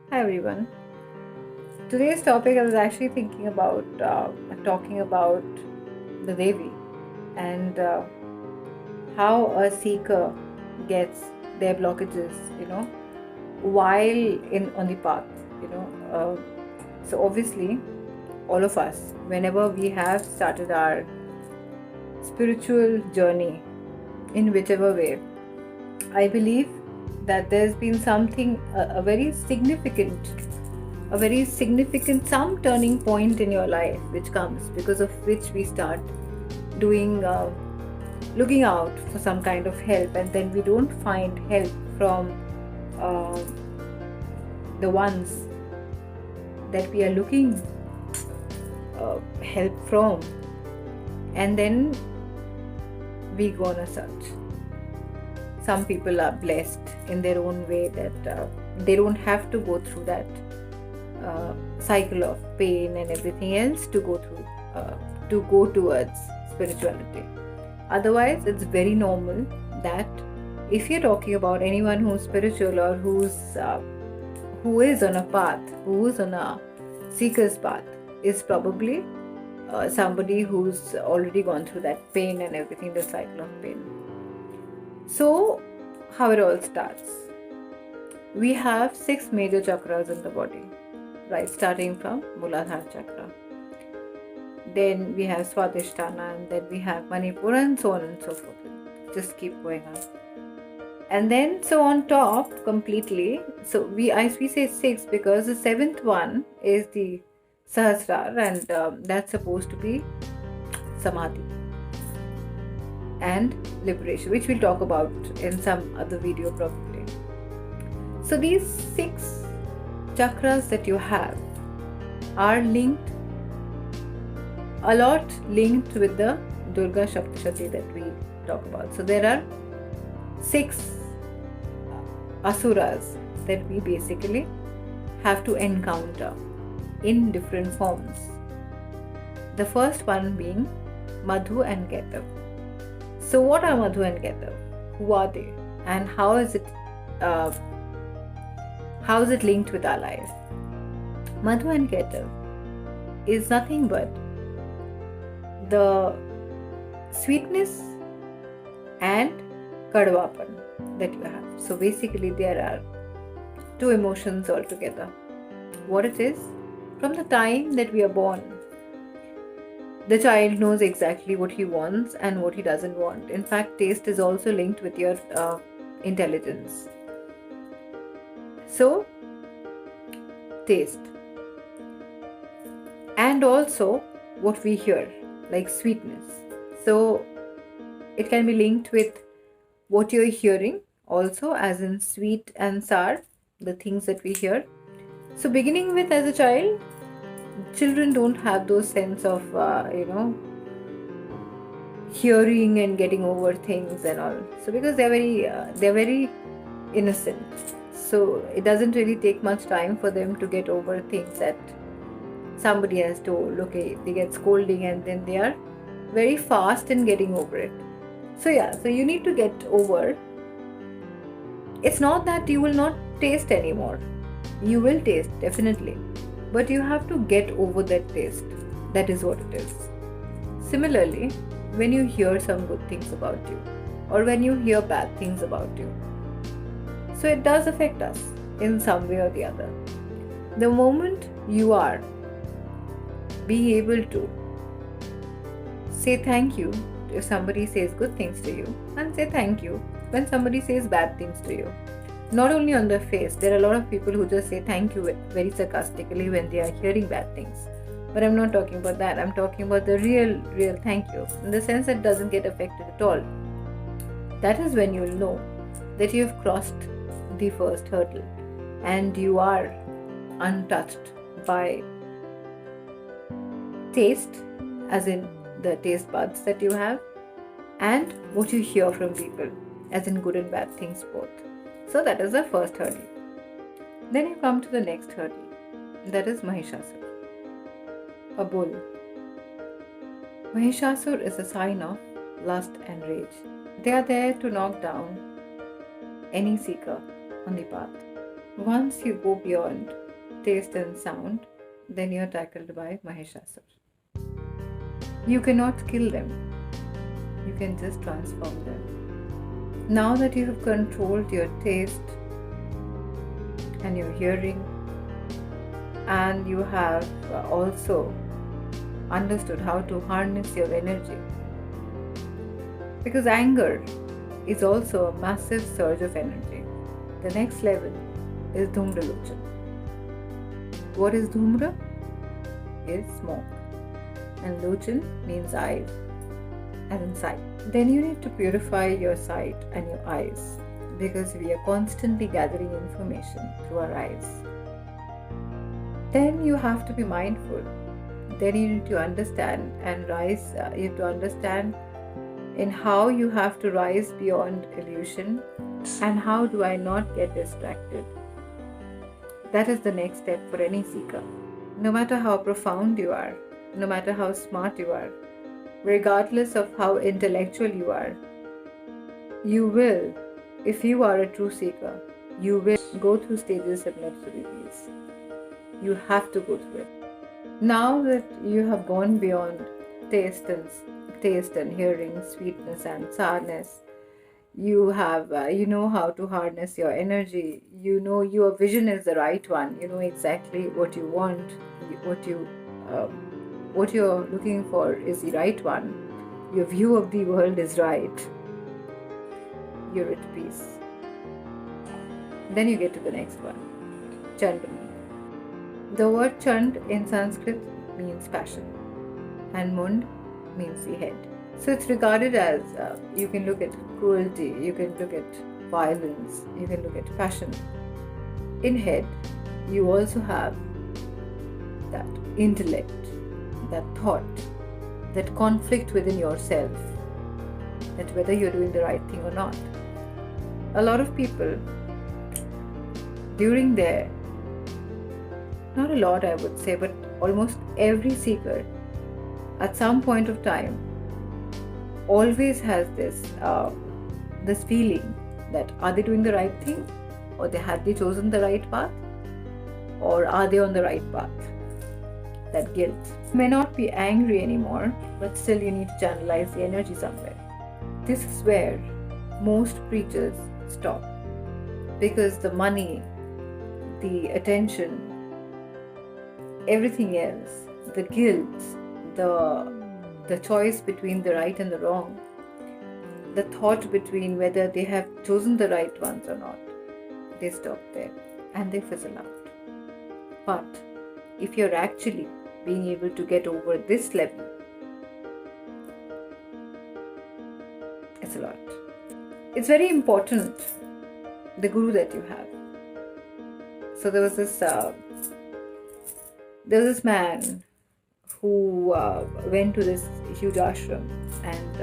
Hi everyone. Today's topic I was actually thinking about talking about the Devi and how a seeker gets their blockages, while in on the path, you know. So obviously, all of us, whenever we have started our spiritual journey in whichever way, I believe that there's been something a very significant some turning point in your life which comes because of which we start doing looking out for some kind of help, and then we don't find help from uh, the ones that we are looking help from, and then we go on a search. Some people are blessed in their own way that they don't have to go through that cycle of pain and everything else to go towards spirituality. Otherwise, it's very normal that if you're talking about anyone who's spiritual or who is on a path, who is on a seeker's path, is probably somebody who's already gone through that pain and everything, the cycle of pain. So, how it all starts. We have 6 major chakras in the body, right? Starting from Muladhara chakra. Then we have Swadhisthana, and then we have Manipura, and so on and so forth. Just keep going on. And then, so on top completely, so we say 6 because the 7th one is the Sahasrara, and that's supposed to be Samadhi and liberation, which we'll talk about in some other video probably. So these 6 chakras that you have are linked, a lot linked with the Durga Shaptashati that we talk about. So there are 6 asuras that we basically have to encounter in different forms. The first one being Madhu and Ketav. So what are Madhu and Ketav? Who are they? And how is it linked with our life? Madhu and Ketav is nothing but the sweetness and kadwapan that you have. So basically there are 2 emotions altogether. What it is, from the time that we are born, the child knows exactly what he wants and what he doesn't want. In fact, taste is also linked with your intelligence. So, taste. And also what we hear, like sweetness. So, it can be linked with what you're hearing also, as in sweet and sour, the things that we hear. So, beginning with, as a child, children don't have those sense of hearing and getting over things and all. So because they're very innocent, so it doesn't really take much time for them to get over things that somebody has told. Okay, they get scolding and then they are very fast in getting over it. So you need to get over. It's not that you will not taste anymore. You will taste, definitely. But you have to get over that taste. That is what it is. Similarly, when you hear some good things about you, or when you hear bad things about you, so it does affect us in some way or the other. The moment you are being able to say thank you if somebody says good things to you, and say thank you when somebody says bad things to you. Not only on their face, there are a lot of people who just say thank you very sarcastically when they are hearing bad things. But I'm not talking about that. I'm talking about the real thank you, in the sense that it doesn't get affected at all. That is when you'll know that you've crossed the first hurdle and you are untouched by taste, as in the taste buds that you have, and what you hear from people, as in good and bad things both. So that is the first hurdle. Then you come to the next hurdle, that is Mahishasur, a bull. Mahishasur is a sign of lust and rage. They are there to knock down any seeker on the path. Once you go beyond taste and sound, then you're tackled by Mahishasur. You cannot kill them, you can just transform them. Now that you have controlled your taste and your hearing, and you have also understood how to harness your energy, because anger is also a massive surge of energy. The next level is Dhumra Lochan. What is Dhumra? Is smoke. And Lochan means eyes, as in sight. Then you need to purify your sight and your eyes, because we are constantly gathering information through our eyes. Then you have to be mindful. Then you need to understand and rise. You have to understand in how you have to rise beyond illusion, and how do I not get distracted. That is the next step for any seeker. No matter how profound you are, no matter how smart you are, regardless of how intellectual you are, you will, if you are a true seeker, you will go through stages of hypnosis. You have to go through it. Now that you have gone beyond taste and hearing, sweetness and sourness, you have you know how to harness your energy. You know your vision is the right one. You know exactly what you want, what you're looking for is the right one. Your view of the world is right. You're at peace. Then you get to the next one, Chandamani. The word Chand in Sanskrit means passion, and Mund means the head. So it's regarded as, you can look at cruelty, you can look at violence, you can look at passion. In head, you also have that intellect, that thought, that conflict within yourself, that whether you're doing the right thing or not. A lot of people, during their, not a lot I would say, but almost every seeker at some point of time always has this feeling that are they doing the right thing, or had they chosen the right path, or are they on the right path? That guilt. You may not be angry anymore, but still you need to channelize the energy somewhere. This is where most preachers stop, because the money, the attention, everything else, the guilt, the choice between the right and the wrong, the thought between whether they have chosen the right ones or not, they stop there and they fizzle out. But if you're actually being able to get over this level, it's a lot. It's very important, the guru that you have. So there was this man who went to this huge ashram, and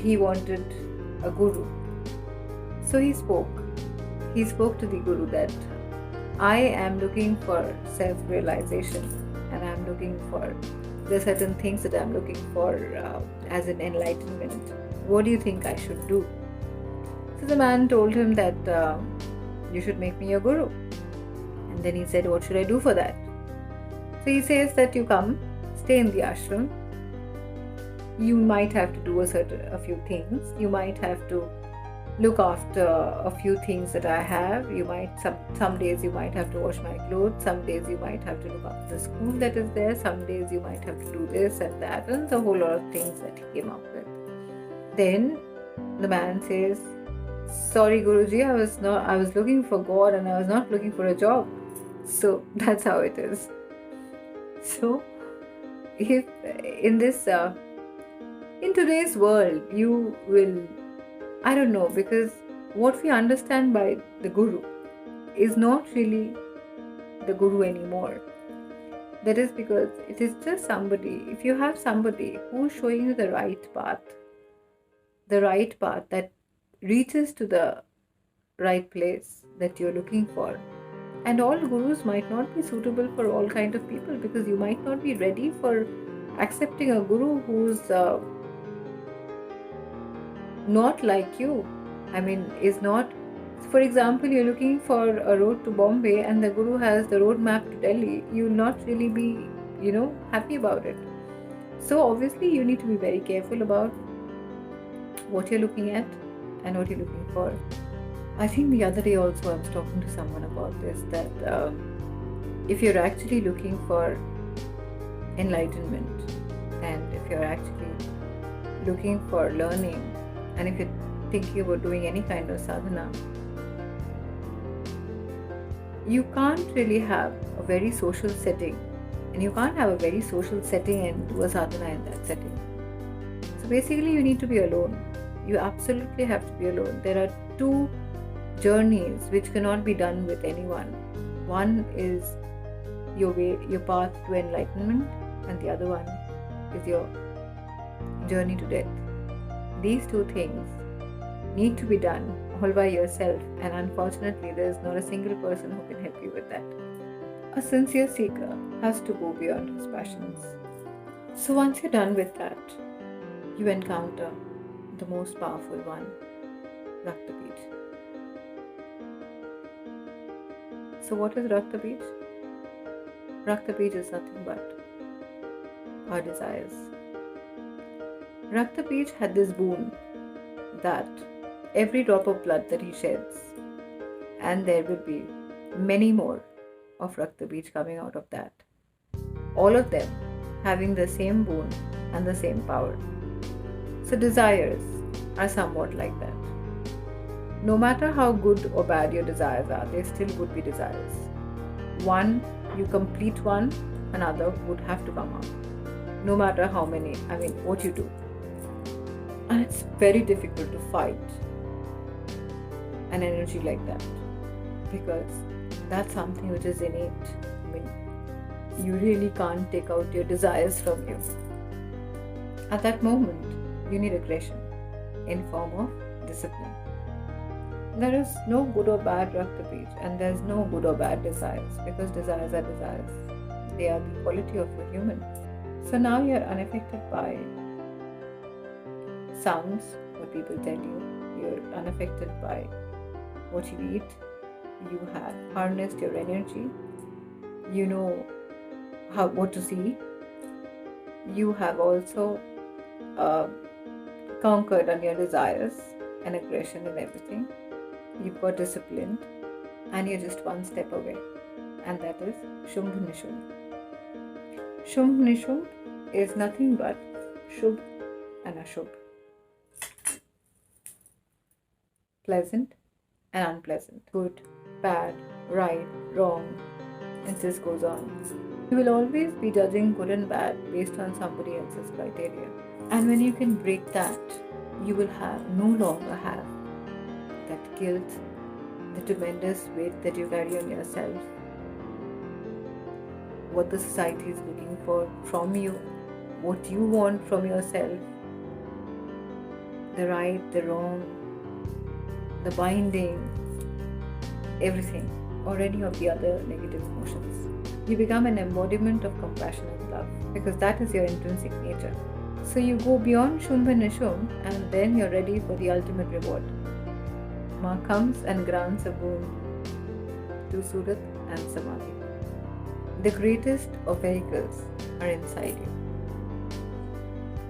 he wanted a guru. So he spoke to the guru that I am looking for self-realization, and I'm looking for, there are certain things that I'm looking for as an enlightenment. What do you think I should do? So the man told him that you should make me your guru. And then he said, what should I do for that? So he says that you come, stay in the ashram. You might have to do a few things. You might have to look after a few things that I have. You might, some days you might have to wash my clothes. Some days you might have to look after the school that is there. Some days you might have to do this and that, and a whole lot of things that he came up with. Then the man says, sorry Guruji, I was looking for God and I was not looking for a job. So that's how it is. So if in today's world, you will, I don't know, because what we understand by the guru is not really the guru anymore. That is because it is just somebody, if you have somebody who's showing you the right path that reaches to the right place that you're looking for. And all gurus might not be suitable for all kind of people, because you might not be ready for accepting a guru who's not like you. I mean, is not For example, you're looking for a road to Bombay and the guru has the road map to Delhi, you'll not really be, happy about it. So obviously you need to be very careful about what you're looking at and what you're looking for. I think the other day also I was talking to someone about this, that if you're actually looking for enlightenment and if you're actually looking for learning and if you're thinking about doing any kind of sadhana, you can't really have a very social setting, and you can't have a very social setting and do a sadhana in that setting. So basically you need to be alone. You absolutely have to be alone. There are two journeys which cannot be done with anyone. One is your path to enlightenment, and the other one is your journey to death. These two things need to be done all by yourself, and unfortunately there is not a single person who can help you with that. A sincere seeker has to go beyond his passions. So once you're done with that, you encounter the most powerful one, Rakta Beej. So what is Rakta Beej? Rakta Beej is nothing but our desires. Rakta Beej had this boon that every drop of blood that he sheds, and there will be many more of Rakta Beej coming out of that, all of them having the same boon and the same power. So desires are somewhat like that. No matter how good or bad your desires are, they still would be desires. One, you complete one, another would have to come out. No matter how many, what you do. And it's very difficult to fight an energy like that, because that's something which is innate. You really can't take out your desires from you. At that moment, you need aggression in form of discipline. There is no good or bad Rakta Beej, and there is no good or bad desires, because desires are desires. They are the quality of a human. So now you are unaffected by sounds, what people tell you. You're unaffected by what you eat. You have harnessed your energy. You know what to see. You have also conquered on your desires and aggression and everything. You've got disciplined, and you're just one step away, and that is Shumbh Nishumbh. Shumbh Nishumbh is nothing but Shubh and Ashubh, pleasant and unpleasant, good, bad, right, wrong, and this goes on. You will always be judging good and bad based on somebody else's criteria, and when you can break that, you will no longer have that guilt, the tremendous weight that you carry on yourself, what the society is looking for from you, what you want from yourself, the right, the wrong, the binding, everything, or any of the other negative emotions. You become an embodiment of compassion and love, because that is your intrinsic nature. So you go beyond Shumbh and Nishumbh, and then you're ready for the ultimate reward. Ma comes and grants a boon to Surat and Samadhi. The greatest of vehicles are inside you.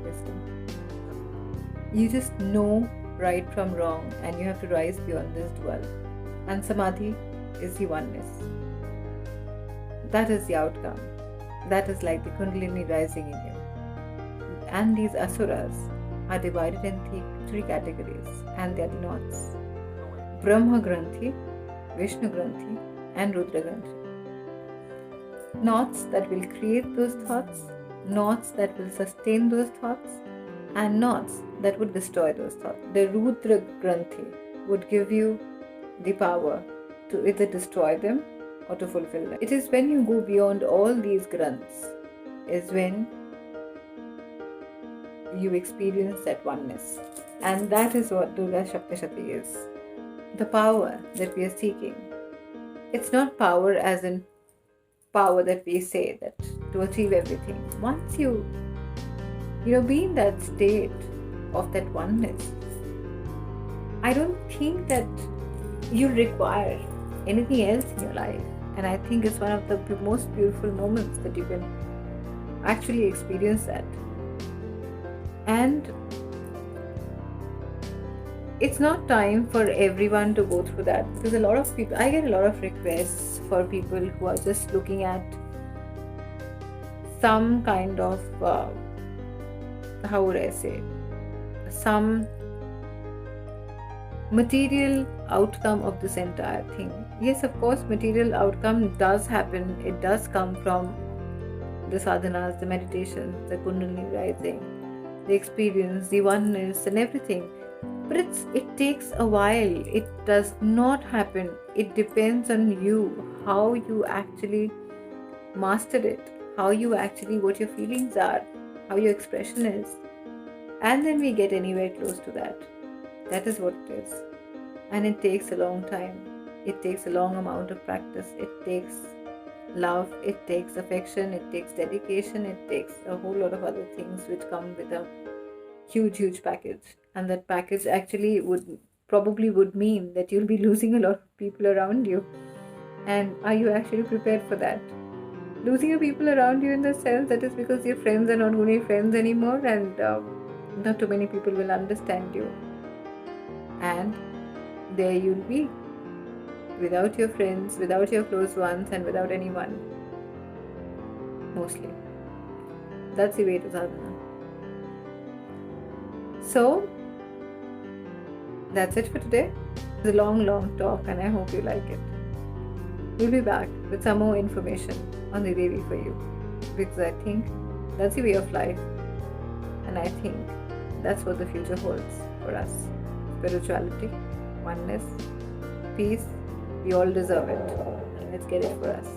Wisdom. You just know right from wrong, and you have to rise beyond this dual. And Samadhi is the oneness. That is the outcome. That is like the Kundalini rising in you. And these asuras are divided in three categories, and they are the knots: Brahma Granthi, Vishnu Granthi, and Rudra Granthi. Knots that will create those thoughts, knots that will sustain those thoughts, and knots that would destroy those thoughts. The Rudra Granthi would give you the power to either destroy them or to fulfill them. It is when you go beyond all these granths is when you experience that oneness. And that is what Durga Saptashati is. The power that we are seeking. It's not power as in power that we say that to achieve everything. Once you be in that state of that oneness, I don't think that you'll require anything else in your life. And I think it's one of the most beautiful moments that you can actually experience that. And it's not time for everyone to go through that, because a lot of people, I get a lot of requests for people who are just looking at some kind of how would I say, some material outcome of this entire thing. Yes, of course, material outcome does happen. It does come from the sadhanas, the meditations, the kundalini rising, the experience, the oneness, and everything. But it takes a while. It does not happen. It depends on you, how you actually master it, how you actually, what your feelings are, how your expression is. And then we get anywhere close to that. That is what it is. And it takes a long time. It takes a long amount of practice. It takes love, it takes affection, it takes dedication, it takes a whole lot of other things which come with a huge package. And that package actually would mean that you'll be losing a lot of people around you. And are you actually prepared for that? Losing your people around you in the sense that is because your friends are not going to be friends anymore, and not too many people will understand you. And there you'll be, without your friends, without your close ones, and without anyone. Mostly. That's the way to sadhana. So, that's it for today. It's a long talk, and I hope you like it. We'll be back with some more information on the Devi for you, because I think that's the way of life, and I think that's what the future holds for us. Spirituality, oneness, peace, we all deserve it. Let's get it for us.